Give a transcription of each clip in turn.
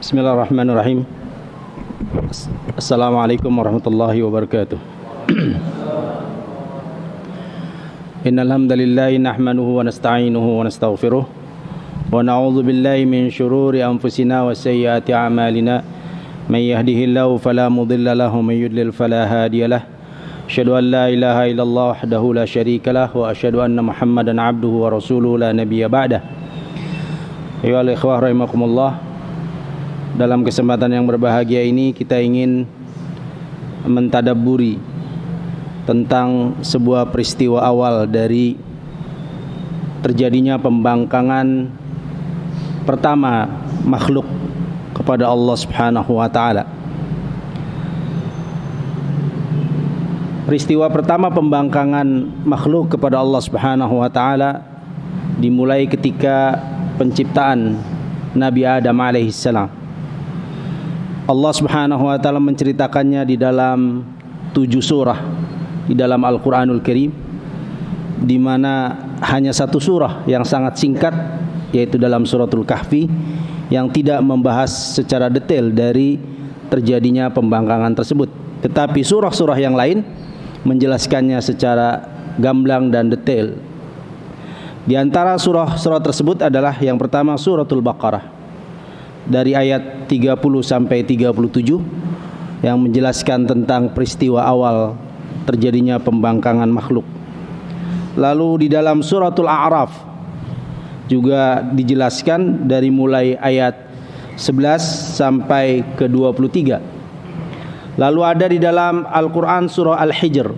Bismillahirrahmanirrahim. Assalamualaikum warahmatullahi wabarakatuh. Innal hamdalillah nahmaduhu wa nasta'inuhu wa nastaghfiruh wa na'udzu billahi min shururi anfusina wa sayyiati a'malina. May yahdihillahu fala mudilla lahu wa may yudlil fala hadiyalah. Asyhadu an la ilaha illallah wahdahu la syarikalah wa asyhadu anna Muhammadan 'abduhu wa rasuluhu la nabiyya ba'dah. Ayyuhal ikhwah rahimakumullah. Dalam kesempatan yang berbahagia ini kita ingin mentadabburi tentang sebuah peristiwa awal dari terjadinya pembangkangan pertama makhluk kepada Allah Subhanahu wa taala. Peristiwa pertama pembangkangan makhluk kepada Allah Subhanahu wa taala dimulai ketika penciptaan Nabi Adam alaihissalam. Allah Subhanahu wa taala menceritakannya di dalam 7 surah di dalam Al-Qur'anul Karim, di mana hanya 1 surah yang sangat singkat, yaitu dalam suratul Kahfi, yang tidak membahas secara detail dari terjadinya pembangkangan tersebut. Tetapi surah-surah yang lain menjelaskannya secara gamblang dan detail. Di antara surah-surah tersebut adalah yang pertama suratul Baqarah, dari ayat 30 sampai 37 yang menjelaskan tentang peristiwa awal terjadinya pembangkangan makhluk. Lalu di dalam suratul A'raf juga dijelaskan dari mulai ayat 11 sampai ke 23. Lalu ada di dalam Al-Qur'an surah Al-Hijr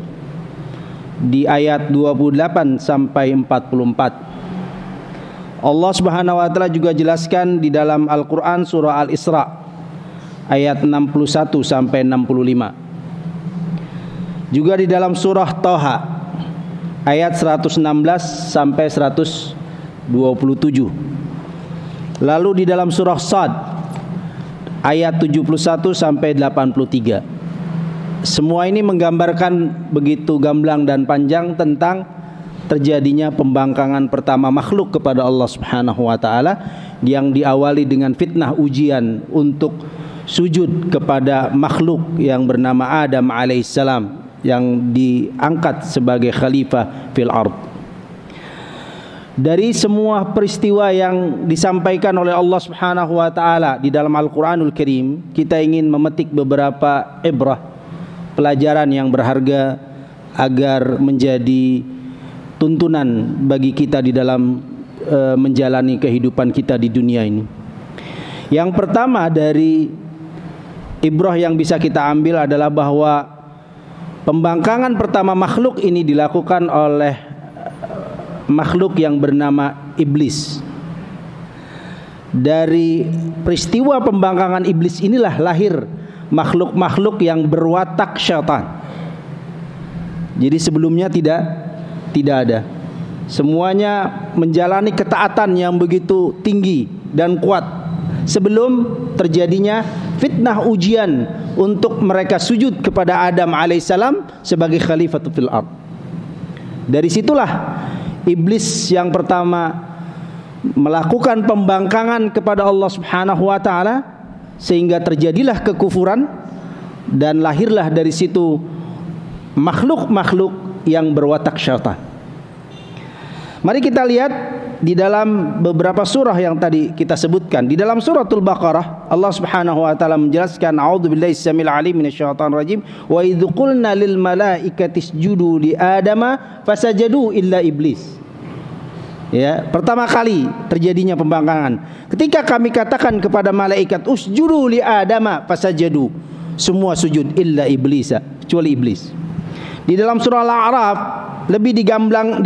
di ayat 28 sampai 44. Allah Subhanahu wa taala juga jelaskan di dalam Al-Qur'an surah Al-Isra ayat 61 sampai 65. Juga di dalam surah Thaha ayat 116 sampai 127. Lalu di dalam surah Shad ayat 71 sampai 83. Semua ini menggambarkan begitu gamblang dan panjang tentang terjadinya pembangkangan pertama makhluk kepada Allah Subhanahu wa taala, yang diawali dengan fitnah ujian untuk sujud kepada makhluk yang bernama Adam alaihissalam yang diangkat sebagai khalifah fil ard. Dari semua peristiwa yang disampaikan oleh Allah Subhanahu wa taala di dalam Al-Qur'anul Karim, kita ingin memetik beberapa ibrah, pelajaran yang berharga agar menjadi tuntunan bagi kita di dalam menjalani kehidupan kita di dunia ini. Yang pertama dari ibrah yang bisa kita ambil adalah bahwa pembangkangan pertama makhluk ini dilakukan oleh makhluk yang bernama iblis. Dari peristiwa pembangkangan iblis inilah lahir makhluk-makhluk yang berwatak syaitan. Jadi sebelumnya tidak ada. Semuanya menjalani ketaatan yang begitu tinggi dan kuat sebelum terjadinya fitnah ujian untuk mereka sujud kepada Adam alaihissalam sebagai khalifah fil ard. Dari situlah iblis yang pertama melakukan pembangkangan kepada Allah Subhanahu wa taala, sehingga terjadilah kekufuran dan lahirlah dari situ makhluk-makhluk yang berwatak syaitan. Mari kita lihat di dalam beberapa surah yang tadi kita sebutkan. Di dalam suratul Baqarah Allah Subhanahu wa taala menjelaskan, a'udzubillahi samil alim minasyaitonir rajim, wa idz qulna lil malaikati isjudu li adama fasajadu illa iblis. Ya, pertama kali terjadinya pembangkangan. Ketika kami katakan kepada malaikat usjudu li adama fasajadu, semua sujud illa iblisa, kecuali iblis. Di dalam surah Al-A'raf lebih digambarkan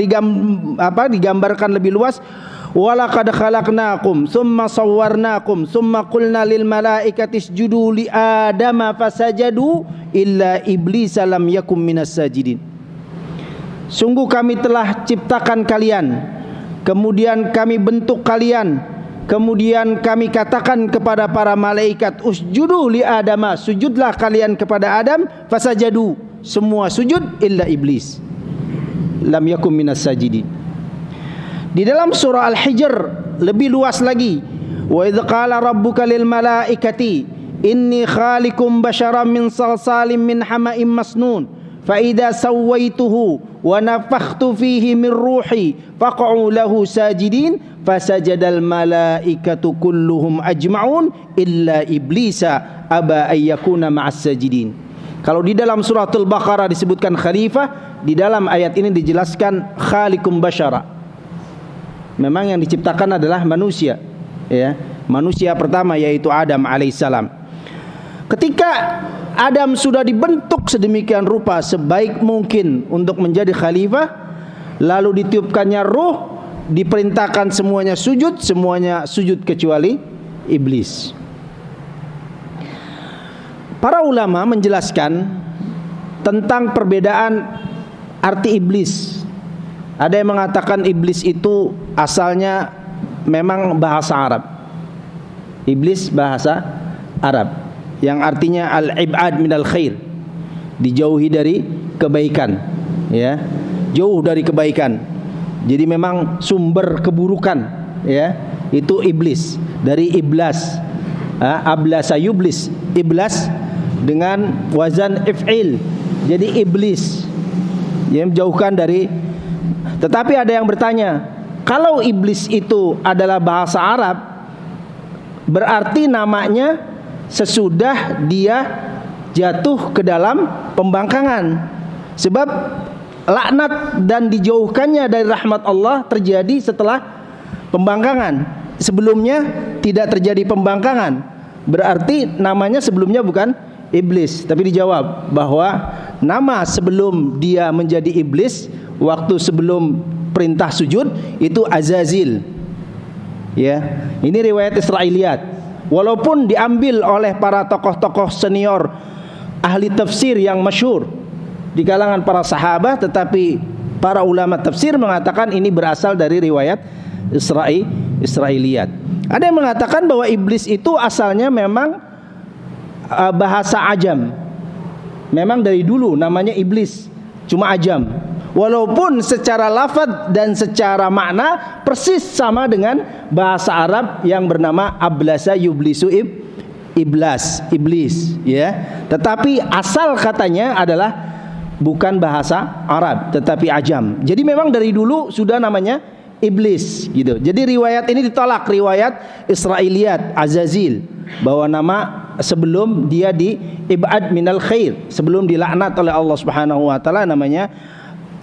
lebih luas, walaqad khalaqnakum tsumma sawwarnakum tsumma qulna lil malaikati isjudu li adama fasajadu illa iblisa lam yakum minas sajidin. Sungguh kami telah ciptakan kalian, kemudian kami bentuk kalian, kemudian kami katakan kepada para malaikat usjudu li adama, sujudlah kalian kepada Adam, fasajadu, semua sujud illa iblis lam yakum minas sajidin. Di dalam surah Al-Hijr lebih luas lagi, Wa idz qala rabbuka lil malaikati inni khaliqum basyaran min salsalin min hama'im masnun fa idza sawaituhu wa nafakhtu fihi min ruhi faq'u lahu sajidin fasajadal malaikatu kulluhum ajma'un illa iblisa aba ayyakuna ma'as sajidin. Kalau di dalam suratul Baqarah disebutkan khalifah, di dalam ayat ini dijelaskan khaliqum basyara. Memang yang diciptakan adalah manusia, ya. Manusia pertama yaitu Adam alaihissalam. Ketika Adam sudah dibentuk sedemikian rupa sebaik mungkin untuk menjadi khalifah, lalu ditiupkannya ruh, diperintahkan semuanya sujud kecuali iblis. Para ulama menjelaskan tentang perbedaan arti iblis. Ada yang mengatakan iblis itu asalnya memang bahasa Arab. Iblis bahasa Arab yang artinya al-ibad minal khair, dijauhi dari kebaikan, ya. Jauh dari kebaikan. Jadi memang sumber keburukan, ya. Itu iblis, dari iblas. Ablasa yublis, iblas dengan wazan if'il, jadi iblis yang menjauhkan dari. Tetapi ada yang bertanya, kalau iblis itu adalah bahasa Arab, berarti namanya sesudah dia jatuh ke dalam pembangkangan. Sebab laknat dan dijauhkannya dari rahmat Allah terjadi setelah pembangkangan. Sebelumnya tidak terjadi pembangkangan, berarti namanya sebelumnya bukan iblis. Tapi dijawab bahwa nama sebelum dia menjadi iblis, waktu sebelum perintah sujud, itu Azazil, ya. Ini riwayat Israiliyat. Walaupun diambil oleh para tokoh-tokoh senior ahli tafsir yang masyhur di kalangan para sahabat, tetapi para ulama tafsir mengatakan ini berasal dari riwayat Israiliyat. Ada yang mengatakan bahwa iblis itu asalnya memang bahasa Ajam. Memang dari dulu namanya iblis, cuma Ajam. Walaupun secara lafaz dan secara makna persis sama dengan bahasa Arab yang bernama ablasa yublisu iblis, ya. Tetapi asal katanya adalah bukan bahasa Arab tetapi Ajam. Jadi memang dari dulu sudah namanya iblis, gitu. Jadi riwayat ini ditolak, riwayat Israiliyat Azazil, bahwa nama sebelum dia di ibad minal khair, sebelum dilaknat oleh Allah Subhanahu wa taala, namanya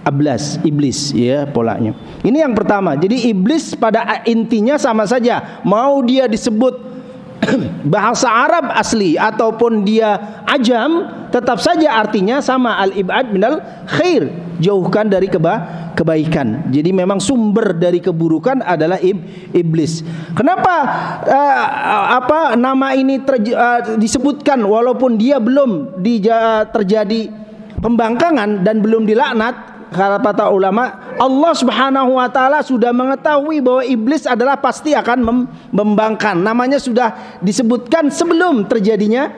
ablas, iblis, ya, polanya. Ini yang pertama. Jadi iblis pada intinya sama saja, mau dia disebut bahasa Arab asli ataupun dia Ajam, tetap saja artinya sama, al-ibad minal khair, jauhkan dari kebaikan. Jadi memang sumber dari keburukan adalah iblis. Kenapa nama ini disebutkan walaupun dia belum terjadi pembangkangan dan belum dilaknat? Kata ulama, Allah Subhanahu wa taala sudah mengetahui bahwa iblis adalah pasti akan membangkang. Namanya sudah disebutkan sebelum terjadinya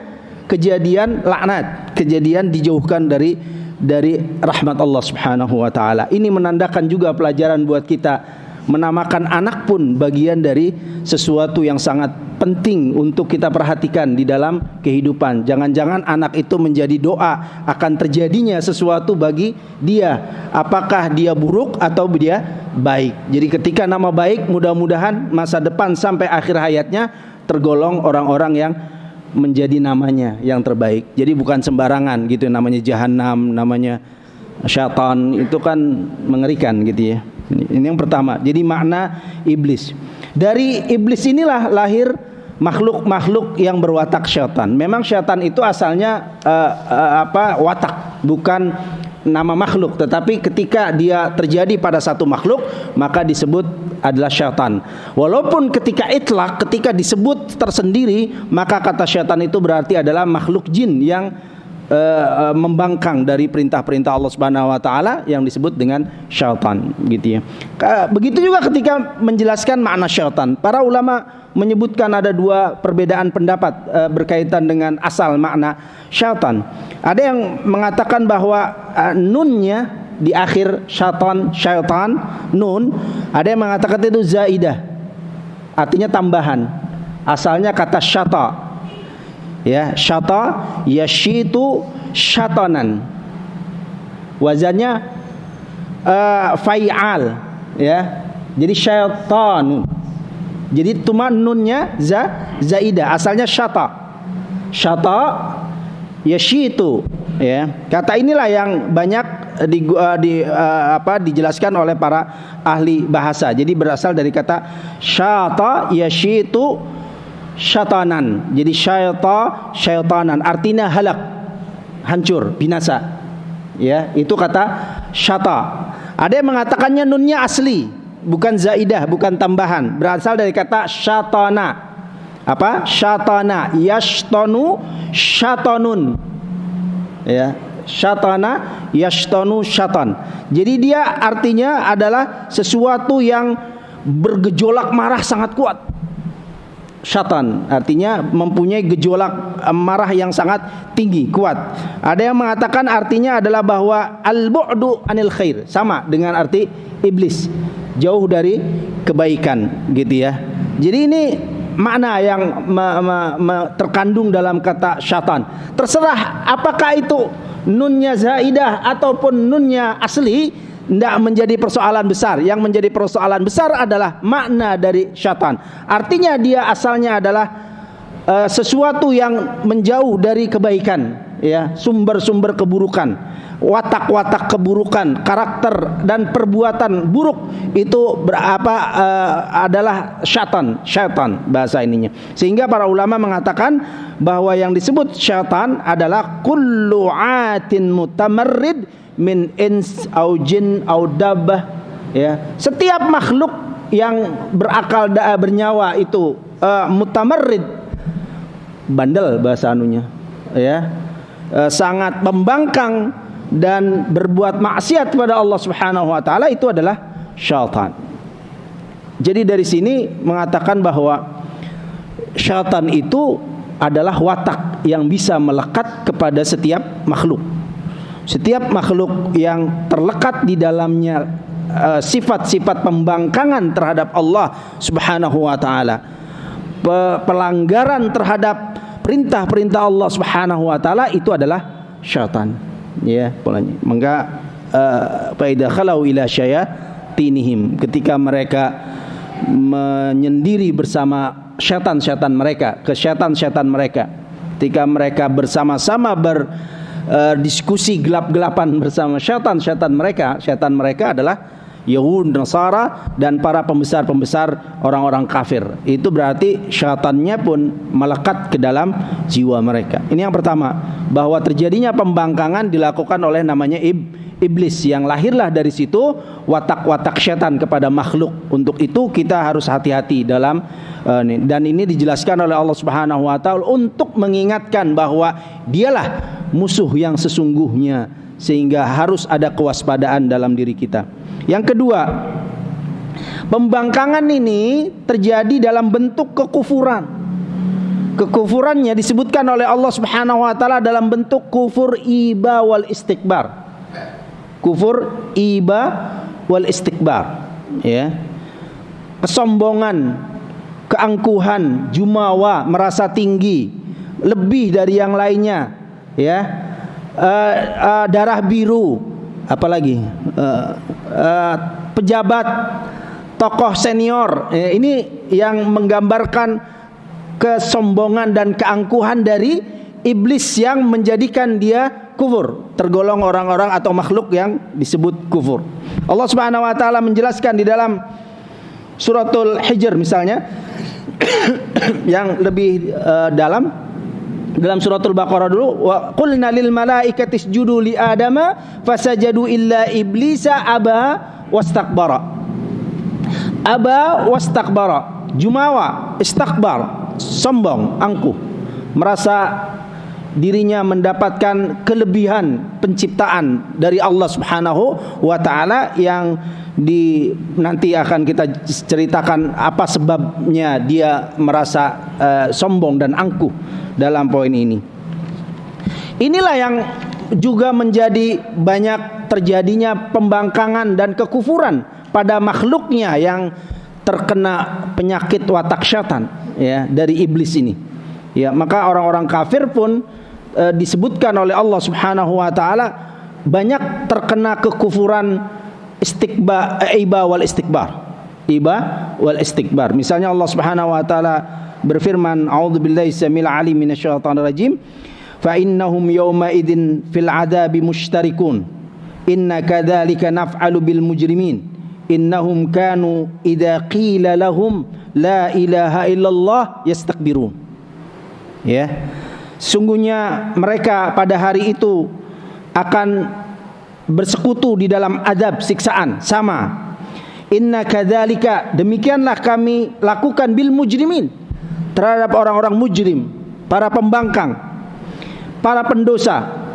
kejadian laknat, kejadian dijauhkan dari rahmat Allah Subhanahu wa taala. Ini menandakan juga pelajaran buat kita. Menamakan anak pun bagian dari sesuatu yang sangat penting untuk kita perhatikan di dalam kehidupan. Jangan-jangan anak itu menjadi doa akan terjadinya sesuatu bagi dia, apakah dia buruk atau dia baik. Jadi ketika nama baik, mudah-mudahan masa depan sampai akhir hayatnya tergolong orang-orang yang menjadi namanya yang terbaik. Jadi bukan sembarangan gitu, namanya jahanam, namanya syaitan, itu kan mengerikan gitu, ya. Ini yang pertama. Jadi makna iblis. Dari iblis inilah lahir makhluk-makhluk yang berwatak syaitan. Memang syaitan itu asalnya watak, bukan nama makhluk, tetapi ketika dia terjadi pada satu makhluk maka disebut adalah syaitan. Walaupun ketika itlaq, ketika disebut tersendiri, maka kata syaitan itu berarti adalah makhluk jin yang membangkang dari perintah-perintah Allah Subhanahu wa taala yang disebut dengan syaitan, gitu, ya. Begitu juga ketika menjelaskan makna syaitan, para ulama menyebutkan ada dua perbedaan pendapat berkaitan dengan asal makna syaitan. Ada yang mengatakan bahwa nunnya di akhir syaitan, nun, ada yang mengatakan itu zaidah, artinya tambahan. Asalnya kata syata. Ya, syata yashitu syatanan. Wazannya fai'al, ya. Jadi syaitanun. Jadi cuma nunnya zaidah. Asalnya syata. Syata yashitu, ya. Kata inilah yang banyak dijelaskan oleh para ahli bahasa. Jadi berasal dari kata syata yashitu syatanan. Jadi syaitanan artinya halak, hancur, binasa. Ya, itu kata syata. Ada yang mengatakannya nunnya asli, bukan zaidah, bukan tambahan. Berasal dari kata syatana. Apa? Syatana, yashtanu syatanun. Ya, syatana yashtanu syatan. Jadi dia artinya adalah sesuatu yang bergejolak marah sangat kuat. Syatan artinya mempunyai gejolak marah yang sangat tinggi, kuat. Ada yang mengatakan artinya adalah bahwa al-bu'du anil khair, sama dengan arti iblis, jauh dari kebaikan, gitu ya. Jadi ini makna yang terkandung dalam kata syaitan. Terserah apakah itu nunnya zaidah ataupun nunnya asli, tidak menjadi persoalan besar. Yang menjadi persoalan besar adalah makna dari syaitan. Artinya dia asalnya adalah sesuatu yang menjauh dari kebaikan, ya, sumber-sumber keburukan, watak-watak keburukan, karakter dan perbuatan buruk itu adalah syaitan bahasa ininya. Sehingga para ulama mengatakan bahwa yang disebut syaitan adalah kullu atin mutamarrid min ins au jin au dabbah, ya. Setiap makhluk yang berakal bernyawa itu mutamarrid, bandel bahasa anunya, ya, sangat membangkang dan berbuat maksiat kepada Allah Subhanahu wa taala, itu adalah syaitan. Jadi dari sini mengatakan bahwa syaitan itu adalah watak yang bisa melekat kepada setiap makhluk. Setiap makhluk yang terlekat di dalamnya sifat-sifat pembangkangan terhadap Allah Subhanahu wa taala, pelanggaran terhadap perintah-perintah Allah Subhanahu wa taala, itu adalah syaitan, ya, polanya. Maka fa idza khalau ila syayatinihim, ketika mereka menyendiri bersama syaitan-syaitan mereka, kesyaitan-syaitan mereka, ketika mereka bersama-sama diskusi gelap-gelapan bersama syaitan mereka adalah Yahud, Nasara, dan para pembesar-pembesar orang-orang kafir. Itu berarti syaitannya pun melekat ke dalam jiwa mereka. Ini yang pertama, bahwa terjadinya pembangkangan dilakukan oleh namanya iblis, yang lahirlah dari situ watak-watak syaitan kepada makhluk. Untuk itu kita harus hati-hati dalam dan ini dijelaskan oleh Allah Subhanahu wa taala untuk mengingatkan bahwa dialah musuh yang sesungguhnya, sehingga harus ada kewaspadaan dalam diri kita. Yang kedua, pembangkangan ini terjadi dalam bentuk kekufuran. Kekufurannya disebutkan oleh Allah Subhanahu wa taala dalam bentuk kufur iba wal istikbar. Kufur iba wal istikbar, ya. Kesombongan, keangkuhan, jumawa, merasa tinggi, lebih dari yang lainnya, ya. Darah biru, apalagi pejabat, tokoh senior, ini yang menggambarkan kesombongan dan keangkuhan dari iblis yang menjadikan dia kufur, tergolong orang-orang atau makhluk yang disebut kufur. Allah Subhanahu wa taala menjelaskan di dalam suratul Hijr misalnya yang lebih dalam suratul Baqarah dulu, wa qulna lil malaikati isjudu li adama fasajadu illa iblisa aba wastakbara, jumawa, istakbar, sombong, angkuh, merasa dirinya mendapatkan kelebihan penciptaan dari Allah Subhanahu wa taala, yang nanti akan kita ceritakan apa sebabnya dia merasa sombong dan angkuh dalam poin ini. Inilah yang juga menjadi banyak terjadinya pembangkangan dan kekufuran pada makhluknya yang terkena penyakit watak syaitan, ya, dari iblis ini. Ya, maka orang-orang kafir pun disebutkan oleh Allah Subhanahu wa taala banyak terkena kekufuran iba wal istikbar. Misalnya Allah Subhanahu wa taala berfirman, a'udzubillahi samil alim minasyaitonir rajim, fa innahum yawma idzin fil adabi mushtarikun inna kadzalika naf'alu bil mujrimin innahum kanu idza qila lahum la ilaha illallah yastakbirun. Ya, sungguhnya mereka pada hari itu akan bersekutu di dalam adab siksaan sama. Inna kadzalika, demikianlah kami lakukan bil mujrimin, terhadap orang-orang mujrim, para pembangkang, para pendosa.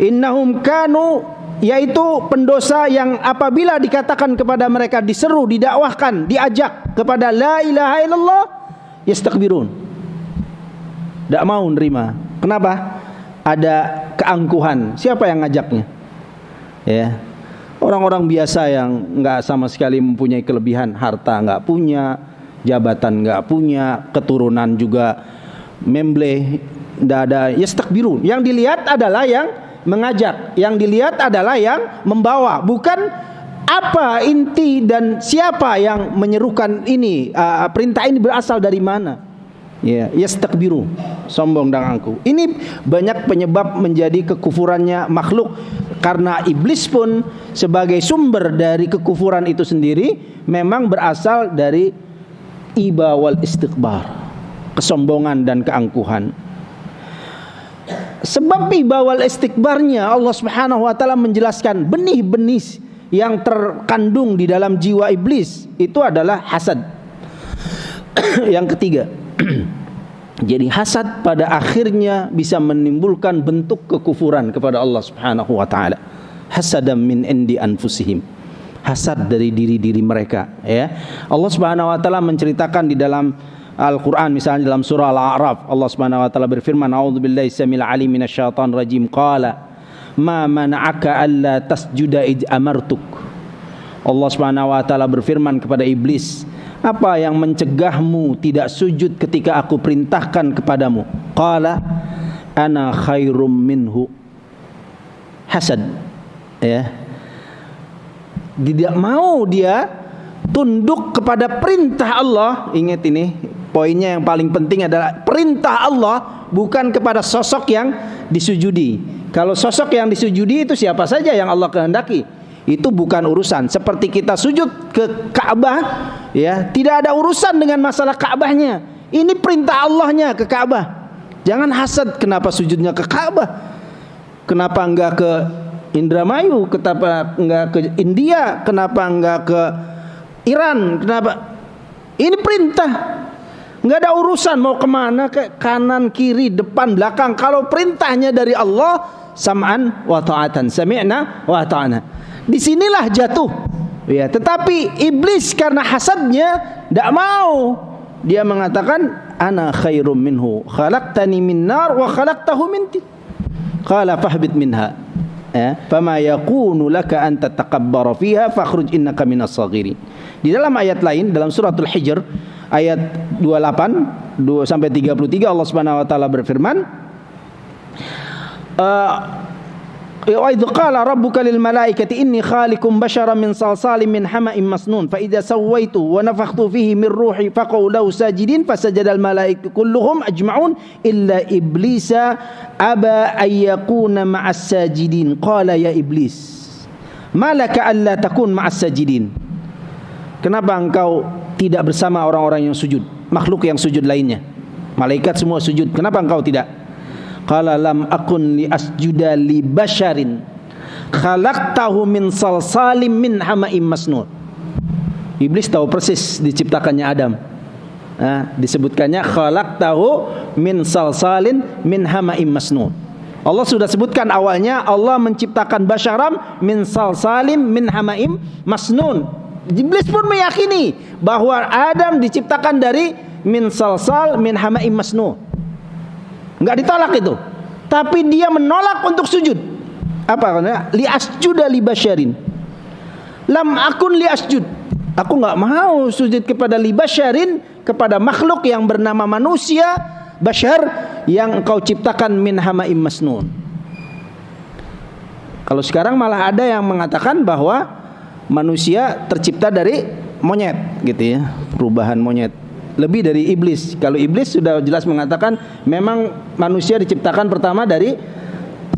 Innahum kanu, yaitu pendosa yang apabila dikatakan kepada mereka, diseru, didakwahkan, diajak kepada la ilaha illallah, yastakbirun, tidak mau nerima. Kenapa? Ada keangkuhan. Siapa yang ngajaknya? Ya, orang-orang biasa yang nggak sama sekali mempunyai kelebihan, harta nggak punya, jabatan nggak punya, keturunan juga membleh, tidak ada. Yastakbirun. Yang dilihat adalah yang mengajak, yang dilihat adalah yang membawa, bukan apa inti dan siapa yang menyerukan ini, perintah ini berasal dari mana. Ya, yastakbiru, sombong dan angkuh. Ini banyak penyebab menjadi kekufurannya makhluk, karena iblis pun sebagai sumber dari kekufuran itu sendiri memang berasal dari iba wal istikbar, kesombongan dan keangkuhan. Sebab iba wal istikbarnya Allah Subhanahu wa taala menjelaskan benih-benih yang terkandung di dalam jiwa iblis itu adalah hasad. Yang ketiga, jadi hasad pada akhirnya bisa menimbulkan bentuk kekufuran kepada Allah Subhanahu wa taala. Hasadam min indi anfusihim. Hasad dari diri-diri mereka, ya. Allah Subhanahu wa taala menceritakan di dalam Al-Qur'an, misalnya dalam surah Al-A'raf, Allah Subhanahu wa taala berfirman, a'udzubillahi samil alim minasyaitonir rajim, qala ma mana'aka alla tasjuda id amartuk. Allah Subhanahu wa taala berfirman kepada iblis, apa yang mencegahmu tidak sujud ketika aku perintahkan kepadamu? Qala ana khairum minhu. Hasad, ya. Tidak mau dia tunduk kepada perintah Allah. Ingat ini, poinnya yang paling penting adalah perintah Allah, bukan kepada sosok yang disujudi. Kalau sosok yang disujudi itu siapa saja yang Allah kehendaki, itu bukan urusan. Seperti kita sujud ke Ka'bah, ya, tidak ada urusan dengan masalah Ka'bahnya. Ini perintah Allahnya ke Ka'bah. Jangan hasad, kenapa sujudnya ke Ka'bah? Kenapa enggak ke Indramayu? Kenapa enggak ke India? Kenapa enggak ke Iran? Kenapa? Ini perintah. Enggak ada urusan mau kemana, ke kanan, kiri, depan, belakang. Kalau perintahnya dari Allah, sam'an wa ta'atan, sami'na wa ta'ana. Disinilah jatuh, ya. Tetapi iblis karena hasadnya tidak mau. Dia mengatakan, ana khairum minhu, khalaqtani min nar wa khalaqtahu min tin. Qala fahbit minha, ya, fama yakunu laka an tatakabbara fiha fakhruj innaka minas saghirin. Di dalam ayat lain, dalam suratul Hijr ayat 28 sampai 33, Allah Subhanahu wa taala berfirman, wa idh qala rabbuka lil malaikati inni khaliqum basharan min salsalin min hama'in masnun fa idza sawaitu wa nafakhtu fihi min ruhi faqaw lahu sajidin fasajada al malaikatu kulluhum ajma'un illa iblisa aba ay yakuna ma'as sajidin qala ya iblis malaka alla takun ma'as sajidin. Kenapa engkau tidak bersama orang-orang yang sujud, makhluk yang sujud lainnya? Malaikat semua sujud, kenapa engkau tidak? Qala lam akun li asjuda li basharin khalaqtahu min salsalim min hama'im masnun. Iblis tahu persis diciptakannya Adam. Disebutkannya khalaqtahu min salsalin min hama'im masnun. Allah sudah sebutkan awalnya Allah menciptakan basharam min salsalim min hama'im masnun. Iblis pun meyakini bahwa Adam diciptakan dari min salsal min hama'im masnun. Enggak ditolak itu, tapi dia menolak untuk sujud. Apa katanya? Li asjuda li basyarin. Lam akun li asjud. Aku nggak mau sujud kepada libasyarin, kepada makhluk yang bernama manusia, bashar, yang engkau ciptakan min hama'im masnun. Kalau sekarang malah ada yang mengatakan bahwa manusia tercipta dari monyet, gitu ya, perubahan monyet. Lebih dari iblis. Kalau iblis sudah jelas mengatakan memang manusia diciptakan pertama dari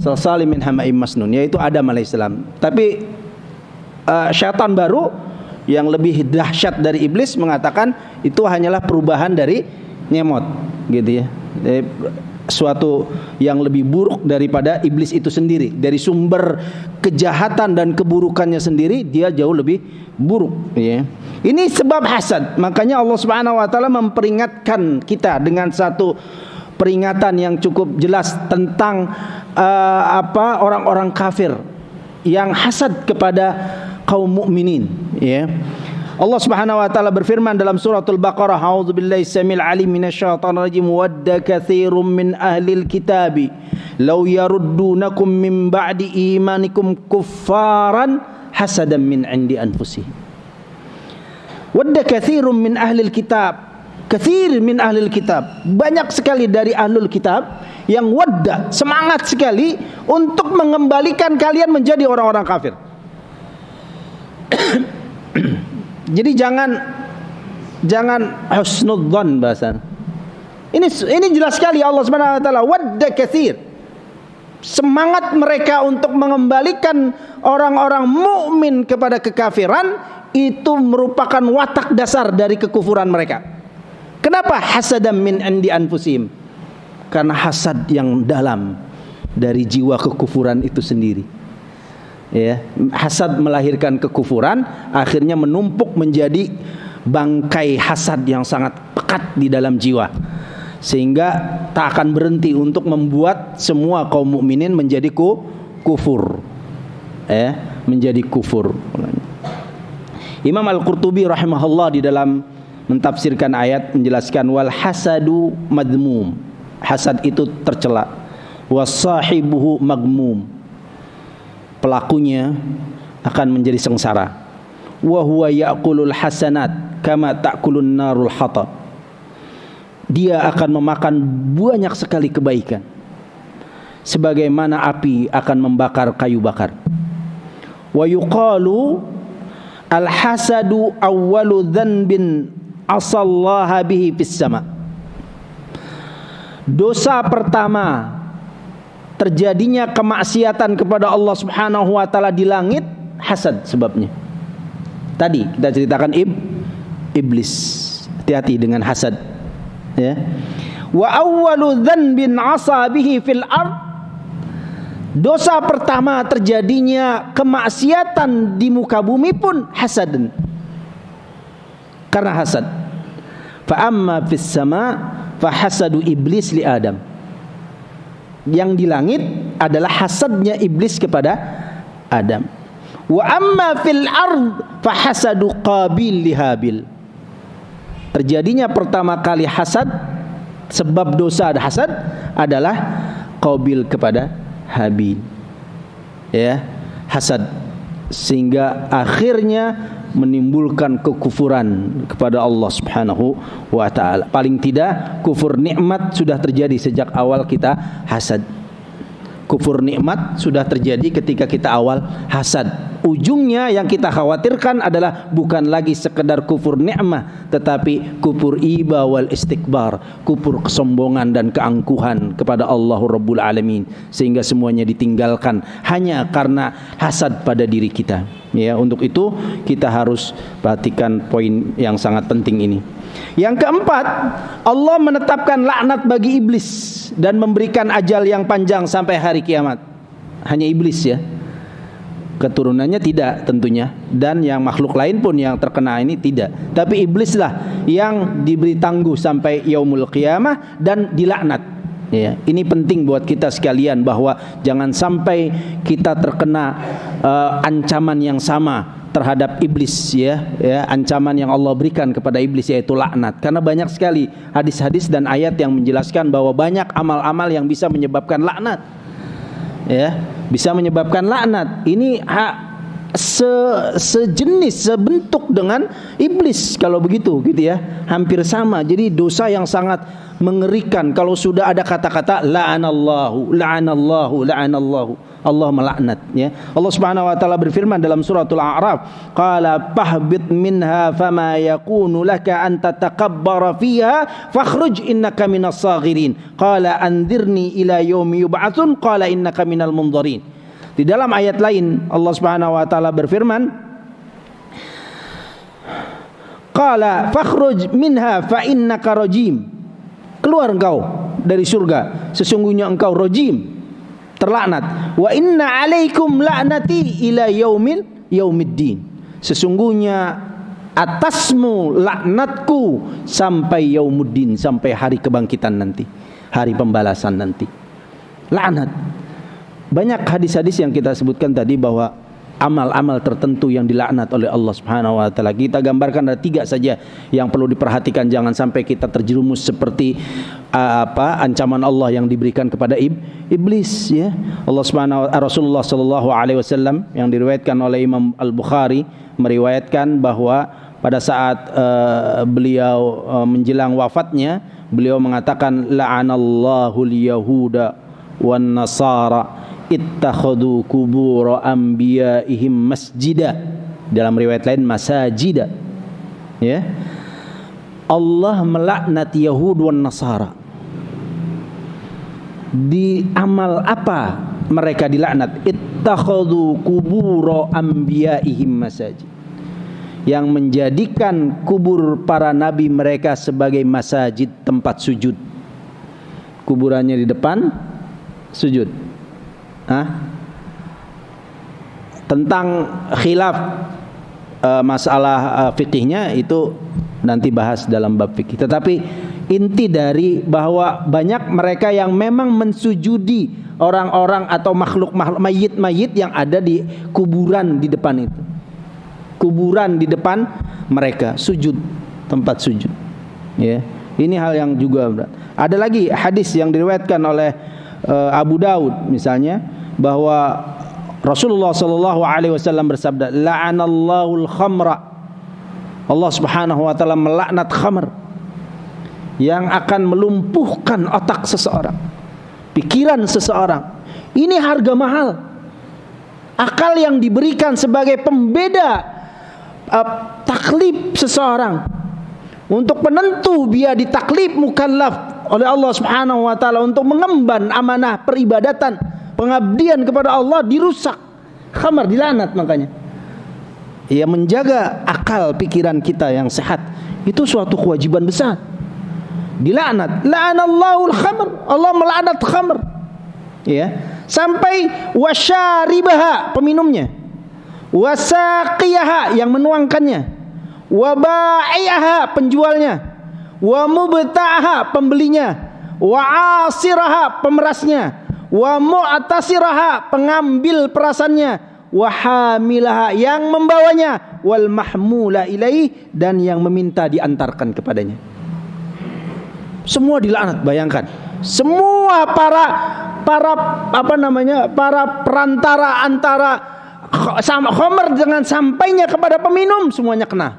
salsalin min hama'im masnun, yaitu Adam alaihissalam. Tapi syaitan baru yang lebih dahsyat dari iblis mengatakan itu hanyalah perubahan dari nyemot, gitu ya. Suatu yang lebih buruk daripada iblis itu sendiri. Dari sumber kejahatan dan keburukannya sendiri, dia jauh lebih buruk, ya. Ini sebab hasad. Makanya Allah Subhanahu wa taala memperingatkan kita dengan satu peringatan yang cukup jelas tentang orang-orang kafir yang hasad kepada kaum mukminin, ya. Allah Subhanahu wa taala berfirman dalam suratul Baqarah, a'udzubillahi samil alim minasyaitonir rajim, wadda katsirum min ahlil kitabi law yaruddunakum min ba'di imanikum kuffaran hasadan min 'indi anfusihim. Wadda katsirum min ahlil kitab, katsir min ahlil kitab, banyak sekali dari ahlul kitab yang wadda, semangat sekali untuk mengembalikan kalian menjadi orang-orang kafir. Jadi jangan husnudzan bahasa. Ini jelas sekali Allah Subhanahu wa taala wadda katsir. Semangat mereka untuk mengembalikan orang-orang mukmin kepada kekafiran itu merupakan watak dasar dari kekufuran mereka. Kenapa? Hasadam min indi anfusihim. Karena hasad yang dalam dari jiwa kekufuran itu sendiri. Ya, hasad melahirkan kekufuran, akhirnya menumpuk menjadi bangkai hasad yang sangat pekat di dalam jiwa, sehingga tak akan berhenti untuk membuat semua kaum mukminin menjadi kufur, menjadi kufur. Imam Al-Qurtubi rahimahullah di dalam mentafsirkan ayat menjelaskan wal hasadu madmum, hasad itu tercela, wasahibuhu magmum, pelakunya akan menjadi sengsara. Wa huwa ya'kulul hasanat kama ta'kulun narul hatab. Dia akan memakan banyak sekali kebaikan sebagaimana api akan membakar kayu bakar. Wa yuqalu al hasadu awwalu dhanbin asallaha bihi fis sama. Dosa pertama terjadinya kemaksiatan kepada Allah Subhanahu wa taala di langit, hasad sebabnya. Tadi kita ceritakan iblis. Hati-hati dengan hasad, ya. Wa awwalu dzanbin 'asa bihi fil ard. Dosa pertama terjadinya kemaksiatan di muka bumi pun hasad. Karena hasad. Fa amma fis sama fa hasadu iblis li Adam. Yang di langit adalah hasadnya iblis kepada Adam. Wa amma fil ard fa hasadu Qabil li Habil. Terjadinya pertama kali hasad, sebab dosa ada hasad adalah Qabil kepada Habil. Ya, hasad, sehingga akhirnya menimbulkan kekufuran kepada Allah Subhanahu wa taala. Paling tidak kufur nikmat sudah terjadi sejak awal kita hasad. Kufur nikmat sudah terjadi ketika kita awal hasad. Ujungnya yang kita khawatirkan adalah bukan lagi sekedar kufur nikmah, tetapi kufur iba wal istikbar, kufur kesombongan dan keangkuhan kepada Allah Rabbul Alamin, sehingga semuanya ditinggalkan hanya karena hasad pada diri kita. Ya, untuk itu kita harus perhatikan poin yang sangat penting ini. Yang keempat, Allah menetapkan laknat bagi iblis dan memberikan ajal yang panjang sampai hari kiamat. Hanya iblis, ya. Keturunannya tidak tentunya, dan yang makhluk lain pun yang terkena ini tidak. Tapi iblislah yang diberi tangguh sampai yaumul qiyamah dan dilaknat. Ya, ini penting buat kita sekalian bahwa jangan sampai kita terkena ancaman yang sama terhadap iblis, ya, ancaman yang Allah berikan kepada iblis yaitu laknat. Karena banyak sekali hadis-hadis dan ayat yang menjelaskan bahwa banyak amal-amal yang bisa menyebabkan laknat. Ya, bisa menyebabkan laknat. Ini sejenis, sebentuk dengan iblis kalau begitu gitu ya. Hampir sama. Jadi dosa yang sangat mengerikan kalau sudah ada kata-kata la'anallahu, la'anallahu, la'anallahu. Allah melaknat ya. Allah Subhanahu wa taala berfirman dalam suratul A'raf, qala fahbit minha fama yakunu laka an tatakabbara fiha fakhruj innaka minas saghirin. Qala anzirni ila yaumi yub'atsun qala innaka minal munzirin. Di dalam ayat lain Allah Subhanahu wa taala berfirman, qala fakhruj minha fa innaka rajim. Keluar engkau dari surga, sesungguhnya engkau rajim, terlaknat. Wa inna alaikum la'nati ila yaumiddin. Sesungguhnya atasmu laknatku sampai yaumuddin, sampai hari kebangkitan nanti, hari pembalasan nanti. Laknat. Banyak hadis-hadis yang kita sebutkan tadi bahwa amal-amal tertentu yang dilaknat oleh Allah Subhanahu wa taala. Kita gambarkan ada 3 saja yang perlu diperhatikan, jangan sampai kita terjerumus seperti ancaman Allah yang diberikan kepada iblis ya. Rasulullah sallallahu alaihi wasallam yang diriwayatkan oleh Imam Al-Bukhari meriwayatkan bahwa pada saat beliau menjelang wafatnya, beliau mengatakan la'anallahu al-yahuda wan nasara ittakhadhu kubur anbiya'ihim masjida. Dalam riwayat lain masajida. Ya. Allah melaknat Yahud wan Nasara. Di amal apa mereka dilaknat? Ittakhadhu kubur anbiya'ihim masajid. Yang menjadikan kubur para nabi mereka sebagai masajid, tempat sujud. Kuburannya di depan, sujud. Tentang khilaf masalah fikihnya itu nanti bahas dalam bab fikih. Tetapi inti dari bahwa banyak mereka yang memang mensujudi orang-orang atau makhluk-makhluk mayit-mayit yang ada di kuburan di depan itu. Kuburan di depan mereka, sujud, tempat sujud. Ya, ini hal yang juga berat. Ada lagi hadis yang diriwayatkan oleh Abu Daud misalnya, bahwa Rasulullah sallallahu alaihi wasallam bersabda, la'anallahu al-khamra. Allah Subhanahu wa taala melaknat khamr yang akan melumpuhkan otak seseorang, pikiran seseorang. Ini harga mahal. Akal yang diberikan sebagai pembeda taklif seseorang, untuk penentu dia ditaklif mukallaf oleh Allah Subhanahu wa taala untuk mengemban amanah peribadatan, pengabdian kepada Allah, dirusak. Khamar dilaknat. Makanya ya, menjaga akal pikiran kita yang sehat itu suatu kewajiban besar. Dilaknat. La'anallahu al-khamr. Allah melaknat khamr. Ya, sampai wasyaribaha, peminumnya, wasaqiyaha, yang menuangkannya, wabai'aha, penjualnya, wa mubta'aha, pembelinya, wa asiraha, pemerasnya, wa mu'tasiraha, pengambil perasannya, wa hamilaha, yang membawanya, wal mahmula ilaih, dan yang meminta diantarkan kepadanya. Semua dilaknat. Bayangkan, semua para perantara antara khamr dengan sampainya kepada peminum, semuanya kena.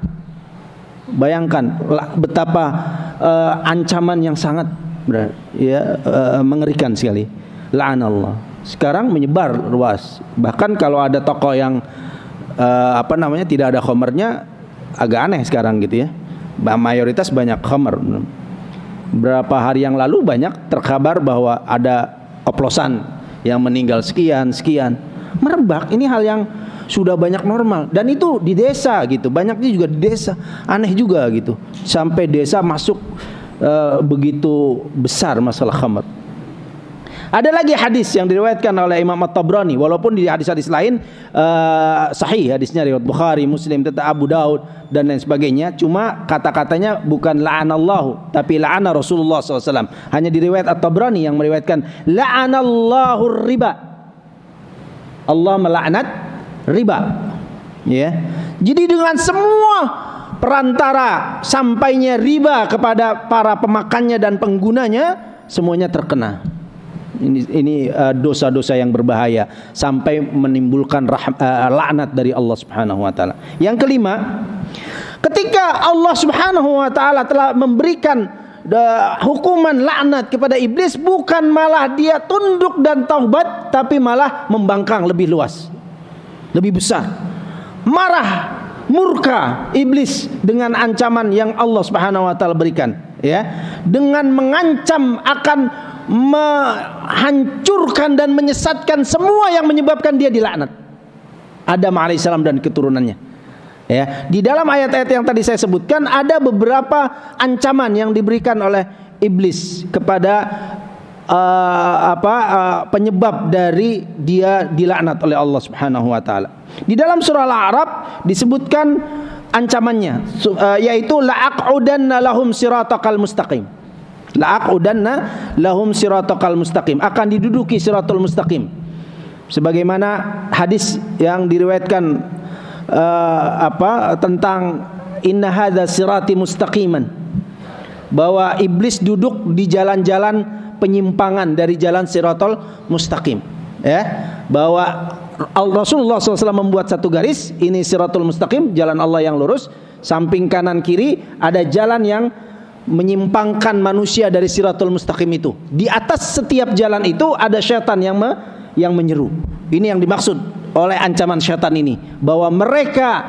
Bayangkan betapa ancaman yang sangat mengerikan sekali. La'anallah. Sekarang menyebar luas. Bahkan kalau ada toko yang tidak ada khamrnya, agak aneh sekarang gitu ya. Mayoritas banyak khamr. Berapa hari yang lalu banyak terkabar bahwa ada oplosan yang meninggal sekian. Merebak. Ini hal yang sudah banyak normal, dan itu di desa gitu. Banyaknya juga di desa. Aneh juga gitu. Sampai desa masuk begitu besar masalah khamr. Ada lagi hadis yang diriwayatkan oleh Imam At-Tabrani, walaupun di hadis-hadis lain sahih hadisnya, riwayat Bukhari, Muslim, tentang Abu Daud dan lain sebagainya. Cuma kata-katanya bukan la'anallahu, tapi la'ana Rasulullah SAW. Hanya di riwayat At-Tabrani yang meriwayatkan la'anallahu riba. Allah melaknat riba. Ya. Jadi dengan semua perantara sampainya riba kepada para pemakannya dan penggunanya, semuanya terkena. Ini dosa-dosa yang berbahaya sampai menimbulkan laknat dari Allah Subhanahu wa taala. Yang kelima, ketika Allah Subhanahu wa taala telah memberikan hukuman laknat kepada iblis, bukan malah dia tunduk dan taubat, tapi malah membangkang lebih luas, lebih besar. Marah, murka iblis dengan ancaman yang Allah Subhanahu wa taala berikan, ya, dengan mengancam akan menghancurkan dan menyesatkan semua yang menyebabkan dia dilaknat, Adam alaihissalam dan keturunannya. Ya, di dalam ayat-ayat yang tadi saya sebutkan ada beberapa ancaman yang diberikan oleh iblis kepada penyebab dari dia dilaknat oleh Allah Subhanahu wa taala. Di dalam surah Al-A'raf disebutkan ancamannya, yaitu la'aqudanna lahum siratal mustaqim. La'aqudanna lahum siratal mustaqim, akan diduduki siratul mustaqim. Sebagaimana hadis yang diriwayatkan tentang inna hadza sirati mustaqiman, bahwa iblis duduk di jalan-jalan penyimpangan dari jalan siratul mustaqim, ya, bahwa Rasulullah SAW membuat satu garis, ini siratul mustaqim, jalan Allah yang lurus, samping kanan kiri ada jalan yang menyimpangkan manusia dari siratul mustaqim itu. Di atas setiap jalan itu ada syaitan yang menyeru. Ini yang dimaksud oleh ancaman syaitan ini, bahwa mereka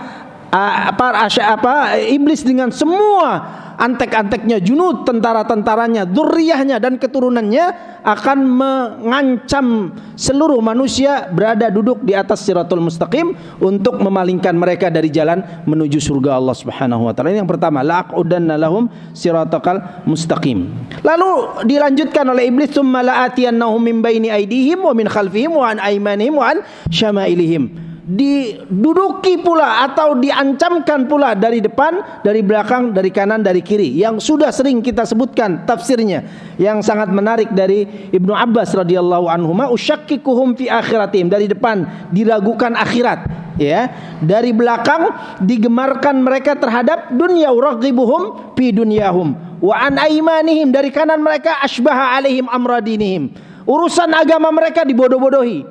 iblis dengan semua antek-anteknya, junud, tentara-tentaranya, dzurriyyahnya dan keturunannya akan mengancam seluruh manusia berada duduk di atas siratul mustaqim untuk memalingkan mereka dari jalan menuju surga Allah Subhanahu wa taala. Ini yang pertama, la'aqudanna lahum siratal mustaqim. Lalu dilanjutkan oleh iblis, tsumma la'atiyannahum min baini aydihim wa min khalfihim wa an aymanihim wa an syama'ilihim. Diduduki pula atau diancamkan pula dari depan, dari belakang, dari kanan, dari kiri, yang sudah sering kita sebutkan tafsirnya yang sangat menarik dari Ibnu Abbas radhiyallahu anhuma, usyakkikuhum fi akhiratihim, dari depan diragukan akhirat, ya, dari belakang digemarkan mereka terhadap dunya, uraghibuhum fi dunyahum, wa an aymanihim, dari kanan mereka asbaha alaihim amradinihim, urusan agama mereka dibodoh-bodohi,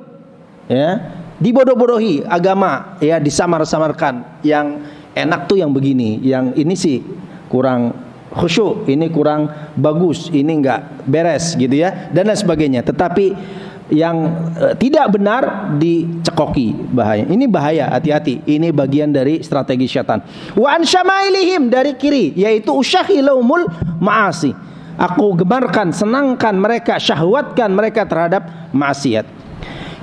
ya, dibodoh-bodohi agama, ya, disamar-samarkan. Yang enak tuh yang begini, yang ini sih kurang khusyuk, ini kurang bagus, ini enggak beres gitu, ya, dan lain sebagainya. Tetapi yang tidak benar dicekoki, bahaya. Ini bahaya, hati-hati. Ini bagian dari strategi syaitan. Wa an syama'ilihim, dari kiri, yaitu usyahilumul ma'asi, aku gemarkan, senangkan mereka, syahwatkan mereka terhadap maksiat.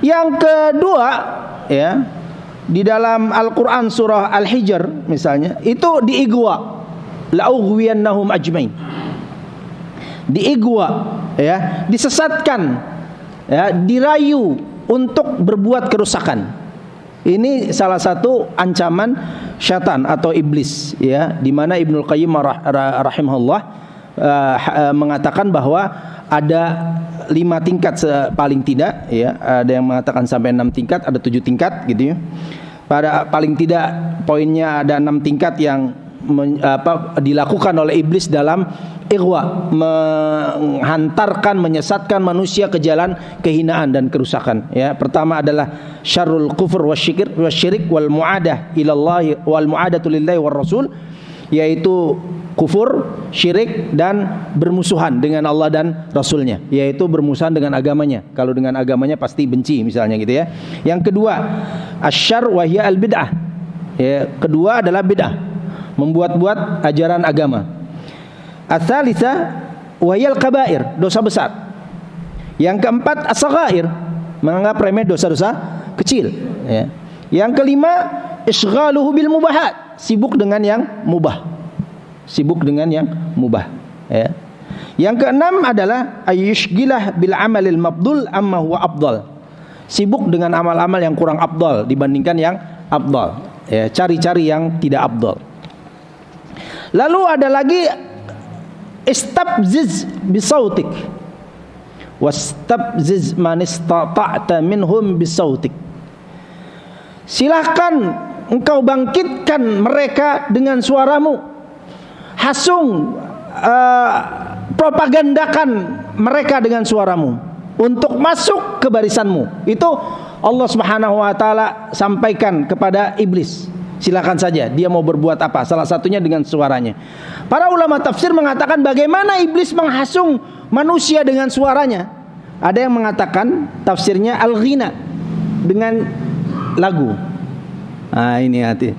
Yang kedua, ya, di dalam Al-Quran surah Al-Hijr misalnya, itu diigwa, la'ughwiyannahum ajmain, diigwa, ya, disesatkan, ya, dirayu untuk berbuat kerusakan. Ini salah satu ancaman syaitan atau iblis, ya, di mana Ibnul Qayyim rahimahullah mengatakan bahwa ada 5 tingkat paling tidak, ya, ada yang mengatakan sampai 6 tingkat, ada 7 tingkat gitu, ya. Pada paling tidak poinnya ada 6 tingkat yang dilakukan oleh iblis dalam ighwa, menghantarkan, menyesatkan manusia ke jalan kehinaan dan kerusakan, ya. Pertama adalah syarrul kufur wasyirik wal muadah ilallahi wal muadatu lillahi war rasul, yaitu kufur, syirik, dan bermusuhan dengan Allah dan Rasulnya, yaitu bermusuhan dengan agamanya. Kalau dengan agamanya pasti benci misalnya gitu, ya. Yang kedua, asyar wa hiya al-bid'ah, ya, kedua adalah bid'ah, membuat-buat ajaran agama. Ats-tsalitsah wa hiya al-kaba'ir, dosa besar. Yang keempat, as-saghair, menganggap remeh dosa-dosa kecil, ya. Yang kelima, isghaluhu bil mubahat, sibuk dengan yang mubah, sibuk dengan yang mubah, ya. Yang keenam adalah ayyushgilah bil amalil mabdul amma huwa afdal, sibuk dengan amal-amal yang kurang afdal dibandingkan yang afdal, ya, cari-cari yang tidak afdal. Lalu ada lagi istabziz bisautik wastabziz man istata'ta minhum bisautik, silahkan engkau bangkitkan mereka dengan suaramu, hasung, propagandakan mereka dengan suaramu. untuk masuk ke barisanmu. Itu Allah Subhanahu wa taala sampaikan kepada iblis. Silakan saja dia mau berbuat apa, salah satunya dengan suaranya. Para ulama tafsir mengatakan bagaimana iblis menghasung manusia dengan suaranya. Ada yang mengatakan tafsirnya al-ghina, dengan lagu. Nah, ini hati.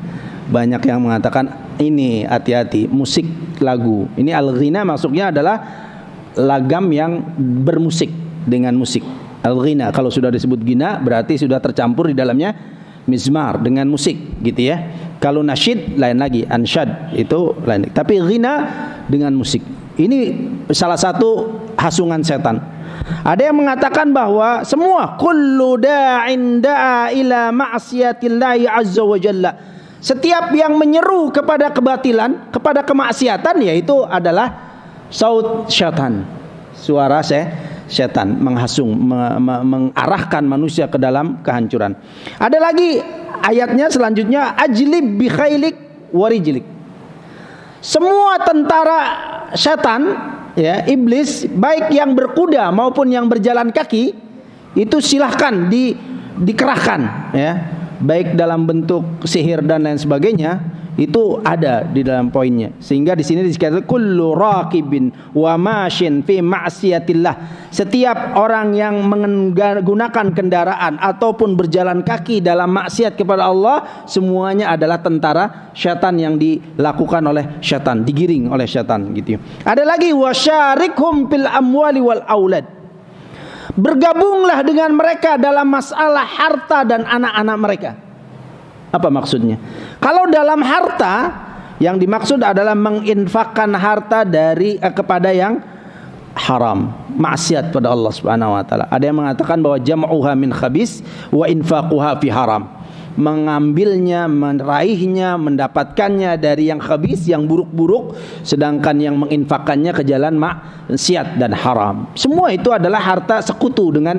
Banyak yang mengatakan ini hati-hati, musik lagu. Ini al-ghina maksudnya adalah lagam yang bermusik, dengan musik. Al-ghina kalau sudah disebut ghina berarti sudah tercampur di dalamnya mizmar dengan musik gitu ya. Kalau nasyid lain lagi, ansyad itu lain. Tapi ghina dengan musik. Ini salah satu hasungan setan. Ada yang mengatakan bahwa semua kullu da'in da'a ila ma'siyatillahi azza wa jalla. Setiap yang menyeru kepada kebatilan, kepada kemaksiatan, yaitu adalah saut syaitan. Suara setan menghasung, mengarahkan manusia ke dalam kehancuran. Ada lagi ayatnya selanjutnya, ajlib bi khailik warijlik. Semua tentara setan, ya, iblis, baik yang berkuda maupun yang berjalan kaki, itu silahkan dikerahkan, ya, baik dalam bentuk sihir dan lain sebagainya. Itu ada di dalam poinnya. Sehingga di sini dikatakan kullu raqibin wa mashin fi ma'siyatillah. Setiap orang yang menggunakan kendaraan ataupun berjalan kaki dalam maksiat kepada Allah, semuanya adalah tentara syaitan yang dilakukan oleh syaitan, digiring oleh syaitan gitu. Ada lagi wasyarikhum fil amwali wal aulad. Bergabunglah dengan mereka dalam masalah harta dan anak-anak mereka. Apa maksudnya? Kalau dalam harta, yang dimaksud adalah menginfakkan harta dari kepada yang haram, maksiat pada Allah Subhanahu wa taala. Ada yang mengatakan bahwa jam'uha min khabis wa infaquha fi haram. Mengambilnya, meraihnya, mendapatkannya dari yang khabis, yang buruk-buruk, sedangkan yang menginfakkannya ke jalan maksiat dan haram. Semua itu adalah harta sekutu dengan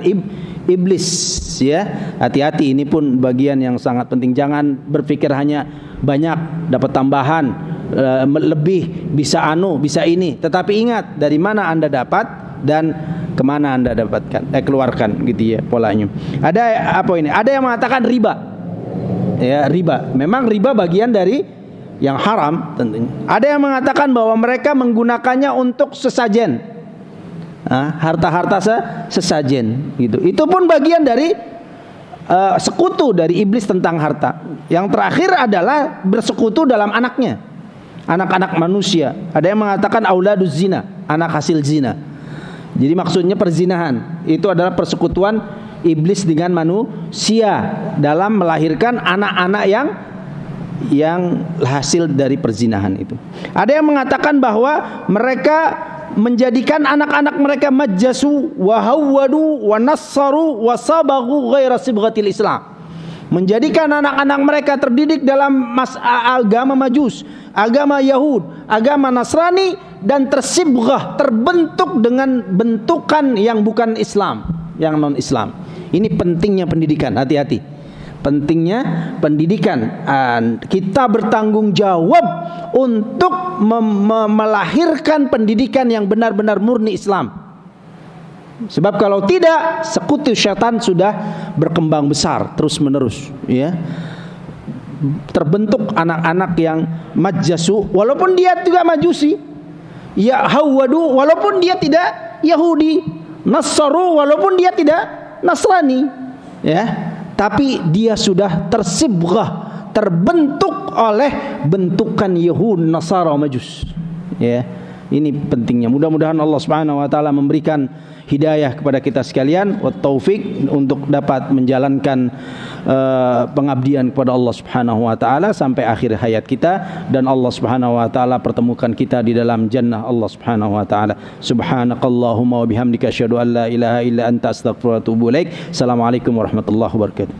iblis, ya. Hati-hati, ini pun bagian yang sangat penting. Jangan berpikir hanya banyak dapat tambahan, lebih bisa bisa ini. Tetapi ingat dari mana Anda dapat dan kemana Anda dapatkan, keluarkan gitu ya polanya. Ada apa ini? Ada yang mengatakan riba. Ya, riba. Memang riba bagian dari yang haram tentunya. Ada yang mengatakan bahwa mereka menggunakannya untuk sesajen. Harta-harta sesajen gitu. Itu pun bagian dari sekutu dari iblis tentang harta. Yang terakhir adalah bersekutu dalam anaknya, anak-anak manusia. Ada yang mengatakan auladuz zina, anak hasil zina. Jadi maksudnya perzinahan. Itu adalah persekutuan iblis dengan manusia dalam melahirkan anak-anak yang hasil dari perzinahan itu. Ada yang mengatakan bahwa mereka menjadikan anak-anak mereka majjasu wa hawwadu wa nassaru wa sabaghu ghaira sibghatil Islam. Menjadikan anak-anak mereka terdidik dalam agama Majus, agama Yahud, agama Nasrani, dan tersibghah, terbentuk dengan bentukan yang bukan Islam, yang non-Islam. Ini pentingnya pendidikan, hati-hati. Pentingnya pendidikan. Kita bertanggung jawab untuk melahirkan pendidikan yang benar-benar murni Islam. Sebab kalau tidak, sekutu syaitan sudah berkembang besar terus-menerus, ya. Terbentuk anak-anak yang majjasu, walaupun dia juga majusi. Ya hawwadu, walaupun dia tidak Yahudi. Nassaru, walaupun dia tidak Nasrani, ya, tapi dia sudah tersibghah, terbentuk oleh bentukan Yahud, Nasara, Majus, ya. Ini pentingnya. Mudah-mudahan Allah Subhanahu wa taala memberikan hidayah kepada kita sekalian, wa taufik untuk dapat menjalankan pengabdian kepada Allah Subhanahu wa taala sampai akhir hayat kita, dan Allah Subhanahu wa taala pertemukan kita di dalam jannah Allah Subhanahu wa taala. Subhanakallahumma wa bihamdika asyhadu an la ilaha illa anta astaghfiruka wa atubu ilaik. Assalamualaikum warahmatullahi wabarakatuh.